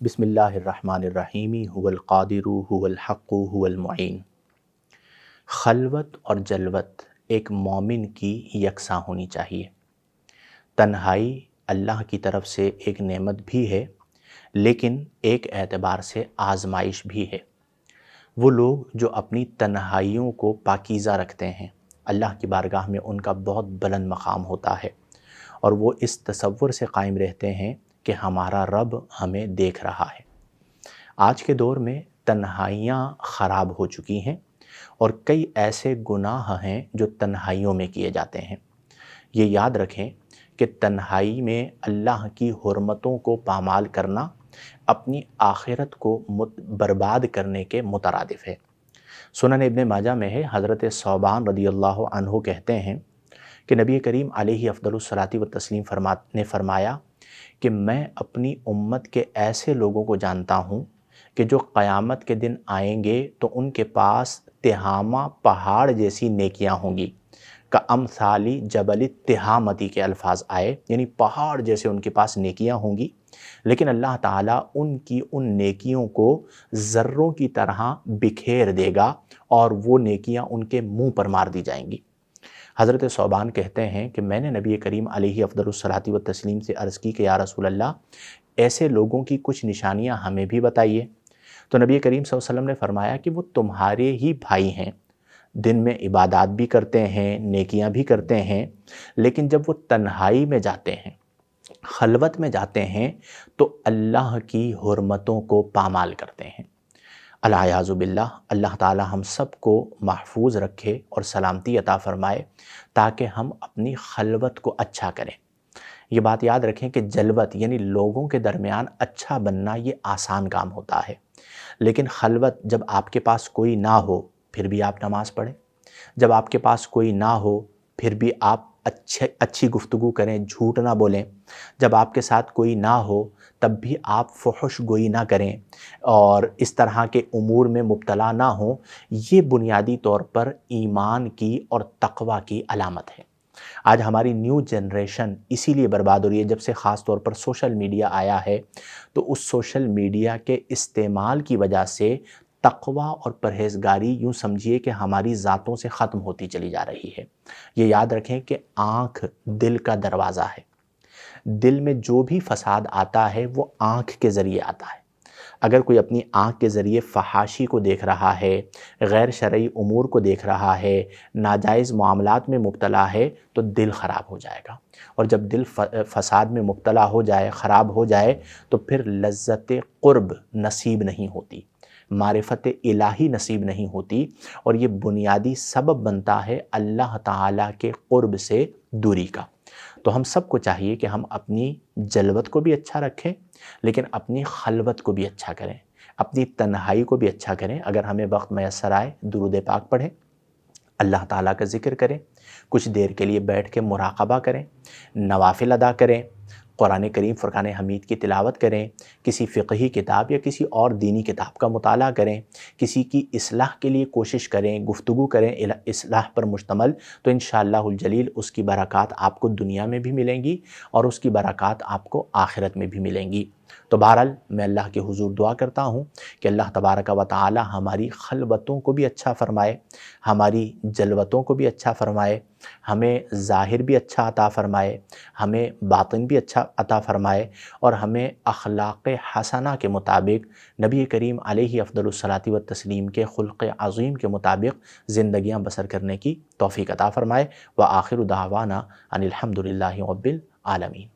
بسم اللہ الرحمن الرحیم هو القادر هو الحق هو المعین۔ خلوت اور جلوت ایک مومن کی یکساں ہونی چاہیے۔ تنہائی اللہ کی طرف سے ایک نعمت بھی ہے، لیکن ایک اعتبار سے آزمائش بھی ہے۔ وہ لوگ جو اپنی تنہائیوں کو پاکیزہ رکھتے ہیں، اللہ کی بارگاہ میں ان کا بہت بلند مقام ہوتا ہے، اور وہ اس تصور سے قائم رہتے ہیں کہ ہمارا رب ہمیں دیکھ رہا ہے۔ آج کے دور میں تنہائیاں خراب ہو چکی ہیں، اور کئی ایسے گناہ ہیں جو تنہائیوں میں کیے جاتے ہیں۔ یہ یاد رکھیں کہ تنہائی میں اللہ کی حرمتوں کو پامال کرنا اپنی آخرت کو برباد کرنے کے مترادف ہے۔ سنن ابن ماجہ میں ہے، حضرت ثوبان رضی اللہ عنہ کہتے ہیں کہ نبی کریم علیہ افضل الصلاۃ والتسلیم نے فرمایا کہ میں اپنی امت کے ایسے لوگوں کو جانتا ہوں کہ جو قیامت کے دن آئیں گے تو ان کے پاس تہامہ پہاڑ جیسی نیکیاں ہوں گی۔ کامثالی جبل تہامتی کے الفاظ آئے، یعنی پہاڑ جیسے ان کے پاس نیکیاں ہوں گی، لیکن اللہ تعالیٰ ان کی ان نیکیوں کو ذروں کی طرح بکھیر دے گا، اور وہ نیکیاں ان کے منہ پر مار دی جائیں گی۔ حضرت ثوبان کہتے ہیں کہ میں نے نبی کریم علیہ افضل الصلاۃ والتسلیم سے عرض کی کہ یا رسول اللہ، ایسے لوگوں کی کچھ نشانیاں ہمیں بھی بتائیے۔ تو نبی کریم صلی اللہ علیہ وسلم نے فرمایا کہ وہ تمہارے ہی بھائی ہیں، دن میں عبادات بھی کرتے ہیں، نیکیاں بھی کرتے ہیں، لیکن جب وہ تنہائی میں جاتے ہیں، خلوت میں جاتے ہیں، تو اللہ کی حرمتوں کو پامال کرتے ہیں۔ العیاذ باللہ، اللہ تعالی ہم سب کو محفوظ رکھے اور سلامتی عطا فرمائے تاکہ ہم اپنی خلوت کو اچھا کریں۔ یہ بات یاد رکھیں کہ جلوت یعنی لوگوں کے درمیان اچھا بننا یہ آسان کام ہوتا ہے، لیکن خلوت جب آپ کے پاس کوئی نہ ہو پھر بھی آپ نماز پڑھیں، جب آپ کے پاس کوئی نہ ہو پھر بھی آپ اچھی گفتگو کریں، جھوٹ نہ بولیں، جب آپ کے ساتھ کوئی نہ ہو تب بھی آپ فحش گوئی نہ کریں اور اس طرح کے امور میں مبتلا نہ ہوں، یہ بنیادی طور پر ایمان کی اور تقوی کی علامت ہے۔ آج ہماری نیو جنریشن اسی لیے برباد ہو رہی ہے، جب سے خاص طور پر سوشل میڈیا آیا ہے، تو اس سوشل میڈیا کے استعمال کی وجہ سے تقوی اور پرہیزگاری یوں سمجھیے کہ ہماری ذاتوں سے ختم ہوتی چلی جا رہی ہے۔ یہ یاد رکھیں کہ آنکھ دل کا دروازہ ہے، دل میں جو بھی فساد آتا ہے وہ آنکھ کے ذریعے آتا ہے۔ اگر کوئی اپنی آنکھ کے ذریعے فحاشی کو دیکھ رہا ہے، غیر شرعی امور کو دیکھ رہا ہے، ناجائز معاملات میں مبتلا ہے، تو دل خراب ہو جائے گا، اور جب دل فساد میں مبتلا ہو جائے، خراب ہو جائے، تو پھر لذت قرب نصیب نہیں ہوتی، معرفت الہی نصیب نہیں ہوتی، اور یہ بنیادی سبب بنتا ہے اللہ تعالیٰ کے قرب سے دوری کا۔ تو ہم سب کو چاہیے کہ ہم اپنی جلوت کو بھی اچھا رکھیں، لیکن اپنی خلوت کو بھی اچھا کریں، اپنی تنہائی کو بھی اچھا کریں۔ اگر ہمیں وقت میسر آئے درود پاک پڑھیں، اللہ تعالیٰ کا ذکر کریں، کچھ دیر کے لیے بیٹھ کے مراقبہ کریں، نوافل ادا کریں، قرآن کریم فرقان حمید کی تلاوت کریں، کسی فقہی کتاب یا کسی اور دینی کتاب کا مطالعہ کریں، کسی کی اصلاح کے لیے کوشش کریں، گفتگو کریں اصلاح پر مشتمل، تو انشاءاللہ الجلیل اس کی برکات آپ کو دنیا میں بھی ملیں گی اور اس کی برکات آپ کو آخرت میں بھی ملیں گی۔ تو بہرحال میں اللہ کے حضور دعا کرتا ہوں کہ اللہ تبارک و تعالی ہماری خلوتوں کو بھی اچھا فرمائے، ہماری جلوتوں کو بھی اچھا فرمائے، ہمیں ظاہر بھی اچھا عطا فرمائے، ہمیں باطن بھی اچھا عطا فرمائے، اور ہمیں اخلاق حسنہ کے مطابق نبی کریم علیہ افضل الصلاۃ والتسلیم کے خلق عظیم کے مطابق زندگیاں بسر کرنے کی توفیق عطا فرمائے۔ وآخر دعوانا ان الحمد للہ رب العالمین۔